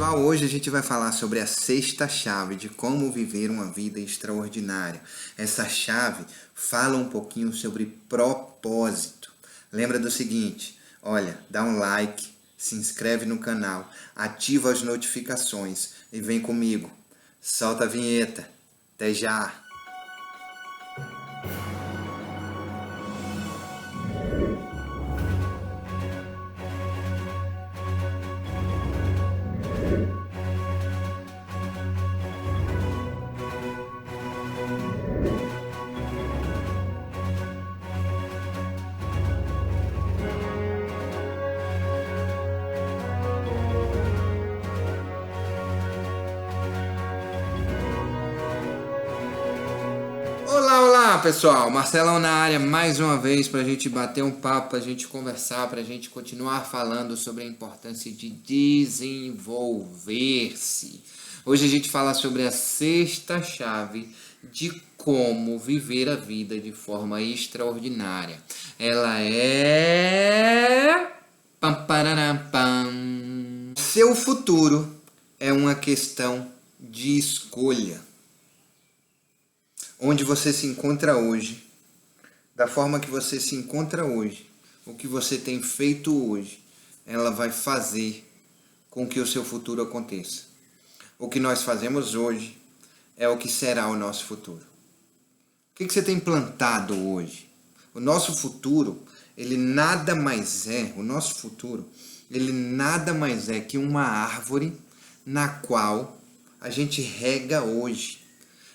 Pessoal, hoje a gente vai falar sobre a sexta chave de como viver uma vida extraordinária. Essa chave fala um pouquinho sobre propósito. Lembra do seguinte, olha, dá um like, se inscreve no canal, ativa as notificações e vem comigo. Solta a vinheta. Até já! Olá pessoal, Marcelão na área mais uma vez para a gente bater um papo, para a gente conversar, para a gente continuar falando sobre a importância de desenvolver-se. Hoje a gente fala sobre a sexta chave de como viver a vida de forma extraordinária. Ela é... Pam, pararam, pam. Seu futuro é uma questão de escolha. Onde você se encontra hoje, da forma que você se encontra hoje, o que você tem feito hoje, ela vai fazer com que o seu futuro aconteça. O que nós fazemos hoje é o que será o nosso futuro. O que você tem plantado hoje? O nosso futuro, ele nada mais é que uma árvore na qual a gente rega hoje.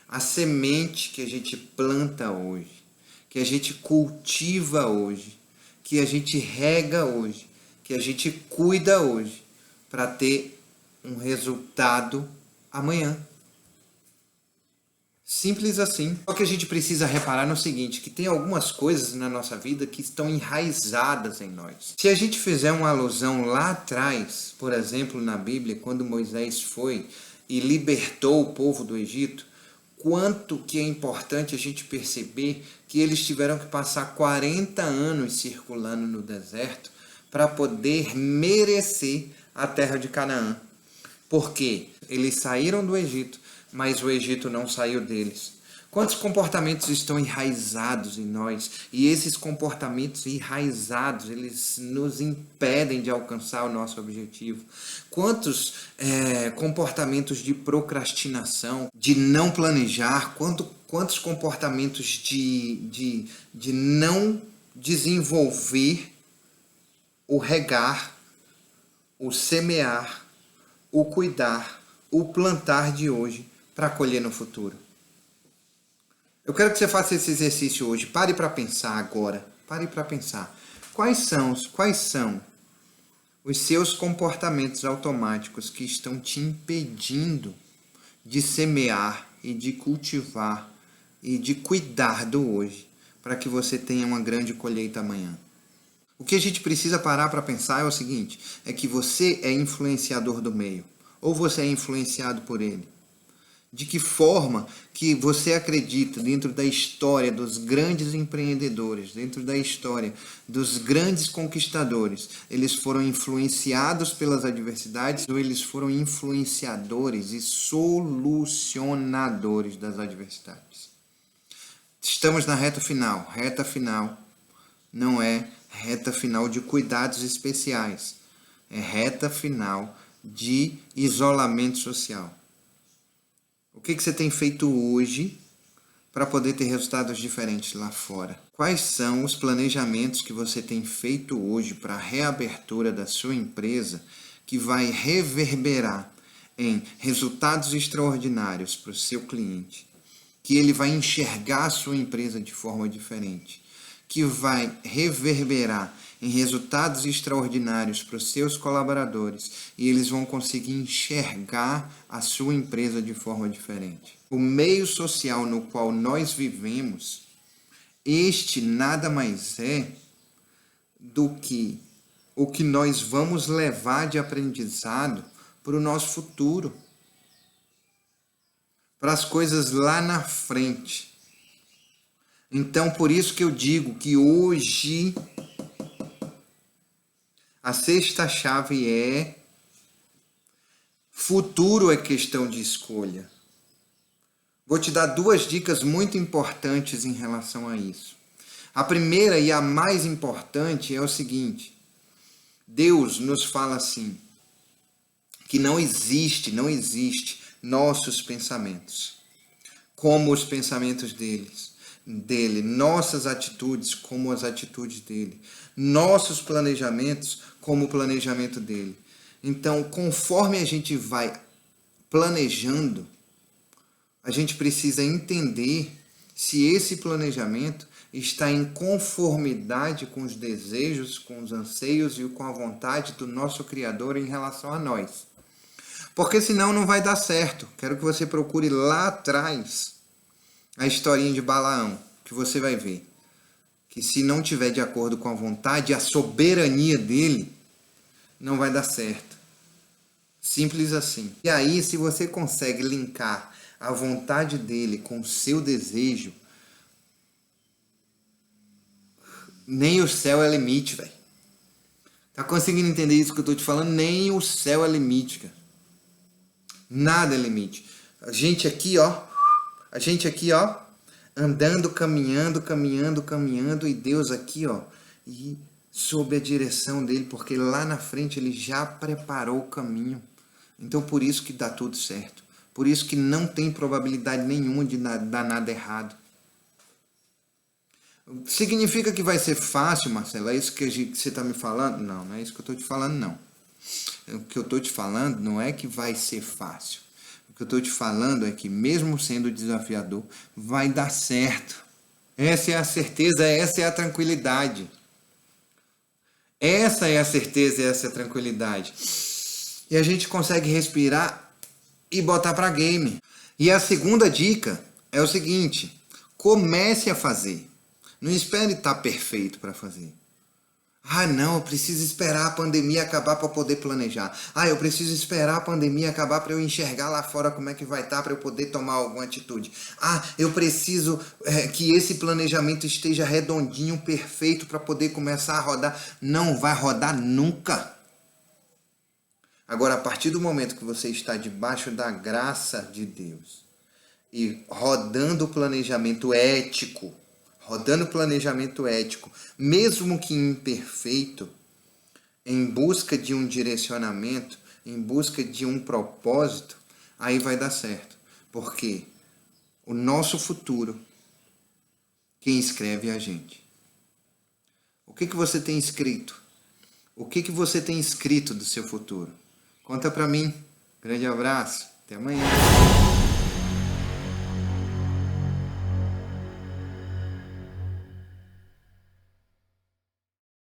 A semente que a gente planta hoje, que a gente cultiva hoje, que a gente rega hoje, que a gente cuida hoje, para ter um resultado amanhã. Simples assim. Só que a gente precisa reparar no seguinte, que tem algumas coisas na nossa vida que estão enraizadas em nós. Se a gente fizer uma alusão lá atrás, por exemplo, na Bíblia, quando Moisés foi e libertou o povo do Egito, quanto que é importante a gente perceber que eles tiveram que passar 40 anos circulando no deserto para poder merecer a terra de Canaã. Porque eles saíram do Egito, mas o Egito não saiu deles. Quantos comportamentos estão enraizados em nós? E esses comportamentos enraizados, eles nos impedem de alcançar o nosso objetivo. Quantos comportamentos de procrastinação, de não planejar, quantos comportamentos de não desenvolver o regar, o semear, o cuidar, o plantar de hoje para colher no futuro. Eu quero que você faça esse exercício hoje. Pare para pensar agora. Pare para pensar. Quais são os seus comportamentos automáticos que estão te impedindo de semear e de cultivar e de cuidar do hoje para que você tenha uma grande colheita amanhã? O que a gente precisa parar para pensar é o seguinte, é que você é influenciador do meio ou você é influenciado por ele. De que forma que você acredita dentro da história dos grandes empreendedores, dentro da história dos grandes conquistadores, eles foram influenciados pelas adversidades ou eles foram influenciadores e solucionadores das adversidades? Estamos na reta final. Reta final não é reta final de cuidados especiais, é reta final de isolamento social. O que você tem feito hoje para poder ter resultados diferentes lá fora? Quais são os planejamentos que você tem feito hoje para a reabertura da sua empresa que vai reverberar em resultados extraordinários para o seu cliente? Que ele vai enxergar a sua empresa de forma diferente? Que vai reverberar em resultados extraordinários para os seus colaboradores e eles vão conseguir enxergar a sua empresa de forma diferente. O meio social no qual nós vivemos, este nada mais é do que o que nós vamos levar de aprendizado para o nosso futuro, para as coisas lá na frente. Então, por isso que eu digo que hoje a sexta chave é Futuro é questão de escolha. Vou te dar 2 dicas muito importantes em relação a isso. A primeira e a mais importante é o seguinte: Deus nos fala assim, que não existe nossos pensamentos como os pensamentos dele, nossas atitudes como as atitudes dele, nossos planejamentos como o planejamento dele. Então, conforme a gente vai planejando, a gente precisa entender se esse planejamento está em conformidade com os desejos, com os anseios e com a vontade do nosso Criador em relação a nós. Porque senão não vai dar certo. Quero que você procure lá atrás a historinha de Balaão, que você vai ver que se não tiver de acordo com a vontade, a soberania dele, não vai dar certo. Simples assim. E aí, se você consegue linkar a vontade dele com o seu desejo, nem o céu é limite, velho. Tá conseguindo entender isso que eu tô te falando? Nem o céu é limite, cara. Nada é limite. A gente aqui, ó, andando, caminhando, e Deus aqui, ó, e sob a direção dele, porque lá na frente ele já preparou o caminho. Então por isso que dá tudo certo. Por isso que não tem probabilidade nenhuma de dar nada errado. Significa que vai ser fácil, Marcelo? É isso que você está me falando? Não, não é isso que eu estou te falando, não. O que eu estou te falando não é que vai ser fácil. O que eu estou te falando é que, mesmo sendo desafiador, vai dar certo. Essa é a certeza, essa é a tranquilidade. Essa é a certeza, essa é a tranquilidade. E a gente consegue respirar e botar para game. E a segunda dica é o seguinte: comece a fazer. Não espere estar perfeito para fazer. Ah, não, eu preciso esperar a pandemia acabar para poder planejar. Ah, eu preciso esperar a pandemia acabar para eu enxergar lá fora como é que vai estar para eu poder tomar alguma atitude. Ah, eu preciso que esse planejamento esteja redondinho, perfeito para poder começar a rodar. Não vai rodar nunca. Agora, a partir do momento que você está debaixo da graça de Deus e rodando o planejamento ético, mesmo que imperfeito, em busca de um direcionamento, em busca de um propósito, aí vai dar certo. Porque o nosso futuro, quem escreve é a gente. O que você tem escrito? O que você tem escrito do seu futuro? Conta pra mim. Grande abraço. Até amanhã.